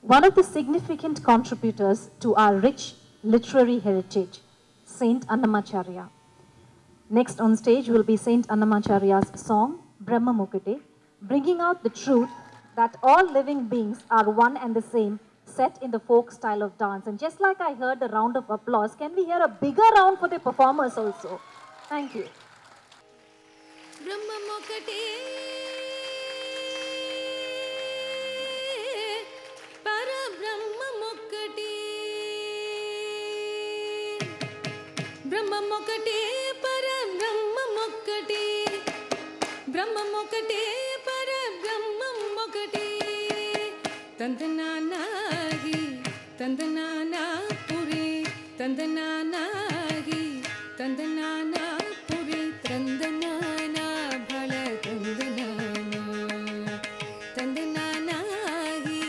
one of the significant contributors to our rich literary heritage, Saint Annamacharya. Next on stage will be Saint Annamacharya's song, Brahma Mukute, bringing out the truth that all living beings are one and the same, set in the folk style of dance. And just like I heard a round of applause, can we hear a bigger round for the performers also? Thank you. Brahma Mukate, Para Brahma Mukate, Brahma Mukate, Para Brahma Mukate, Brahma Mukate, Para Brahma Mukate, Tandananahi, Tandanana Puri, Tandananahi, Tandanana Puri, Tandanana Bhala, Tandanana, Tandananahi,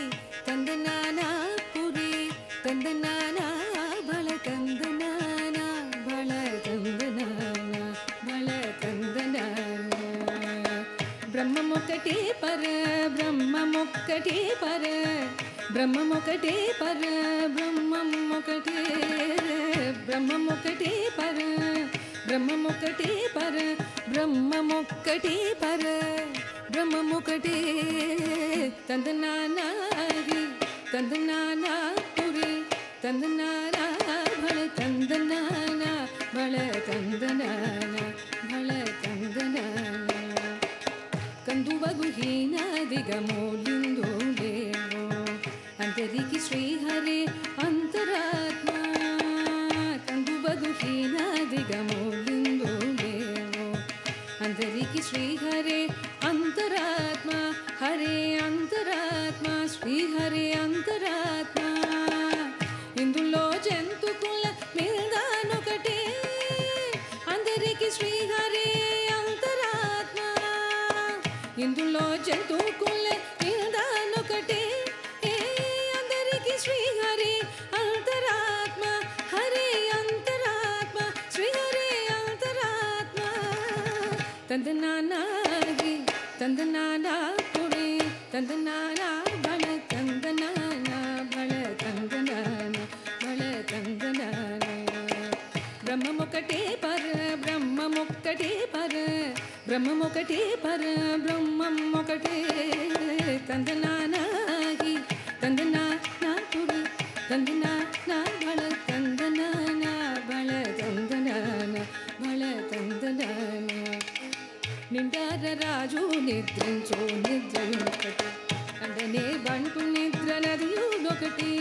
Tandanana Puri, Tandanana Bhala, Tandanana Bhala, Tandanana Bhala, Tandanana. Brahma Mukate Para, Brahma Mukate Para, Brahma Mukate Para, Brahma Mukate, Brahma Mukate Para, Brahma Mukate Para, Brahma Mukate Para, Brahma Mukate, Tandananahi, Tandanana Puri, Tandanana Bhala, Tandanana Bhala, Tandanana Bhala, Tandanana. Kanduvagu hina digamolindu levo, Antariki Sri Hare Antaratma. Kanduvagu hina digamolindu levo, Antariki Sri Hare Antaratma, Hare Antaratma, Sri Hare Antaratma. Indulo Jentukula Mildanokate, Antariki Sri Hare Antaratma. Indulo Jentukula Mildanokate, Antariki Sri Hare Antaratma, Hare Antaratma, Sri Hare Antaratma. Tandananahi, Tandanana Puri, Tandanana Bhala, Tandanana Bhala, Tandanana Bhala, Tandanana. Brahma Mukate Para, Brahma Mukate Para, Brahma Mukate Para, Brahma Mukate, Tandananahi, Tandanana Puri, Tandanana Bhala, Tandanana Bhala, Tandanana Bhala, Tandanana. Nindara Raju Nidrincho Nidrayunokati, Andane Bantu Nidra Nadiyunokati.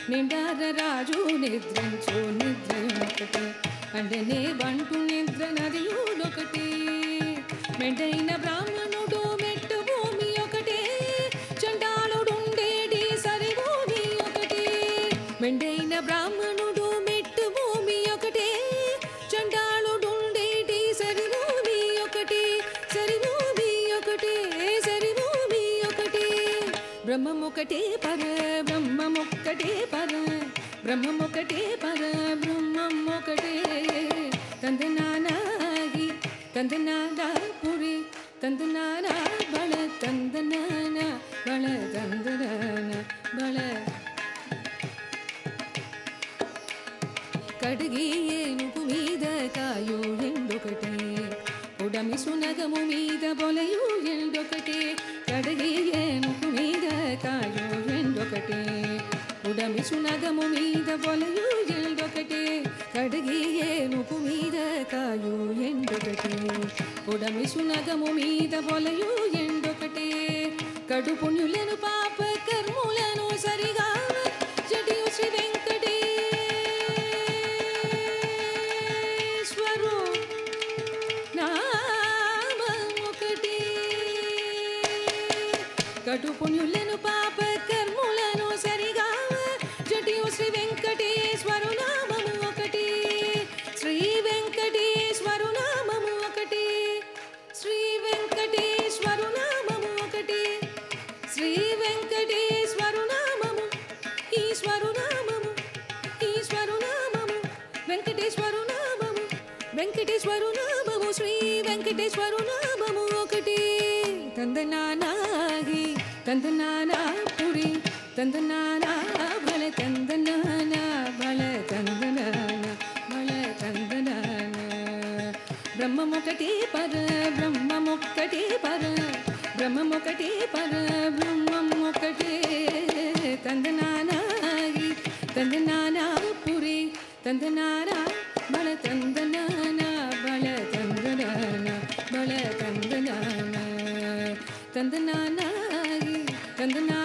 Nindara Raju Nidrincho Nidrayunokati, Andane Bantu Nidra Nadiyunokati. Mendaina Brahmanudu Mettu Bhumi Okate, Chandaludu Undedi Sari Bhumi Okate. Mendaina Brahmanudu Mettu Bhumi Okate, Chandaludu Undedi Sari Bhumi Okate, Sari Bhumi Okate, Sari Bhumi Okate. Brahma Mukate Para, Brahma Mukate Para, Brahma Mukate Para, Brahma Mukate, Tandananahi, Tandanana Puri, Tandanana Bhala, Tandanana Bhala, Tandanana Bhala. Kadgiyenupu meeda kayu endokate, Udami sunagamu meeda bolayu endokate. Kadgiyenupu meeda kayu endokate, Udami sunagamu meeda bolayu endokate. Kadgiyenupu meeda kayu endokate, Udami sunagamu meeda bolayu endokate. Kadu punyulanu papa karmulanu sariga Jadiyu Sri Venkateswaru Namamukati. Kadu punyulanu papa karmulanu sariga Jadiyu Sri Venkateswaru Namamukati. Sri Venkateswaru Namamukati, Sri Venkateswaru Namamukati, Sri Venkateswaru Namamu, Iswaru Namamu, Iswaru Namamu, Venkateswaru Namamu, Venkateswaru Namamu, Sri Venkateswaru Namamu Okati. Tandananahi, Tandanana Puri, తందనానా బల తందనానా బల తందనానా బల తందనానా బ్రహ్మమొకటి పర బ్రహ్మమొక్కటి పర బ్రహ్మమొకటి పర బ్రహ్మమొకటి తందనానాగి తందనానా పురి తందనానా బల తందనానా బల తందనానా బల తందనానా తందనానాగి తందనా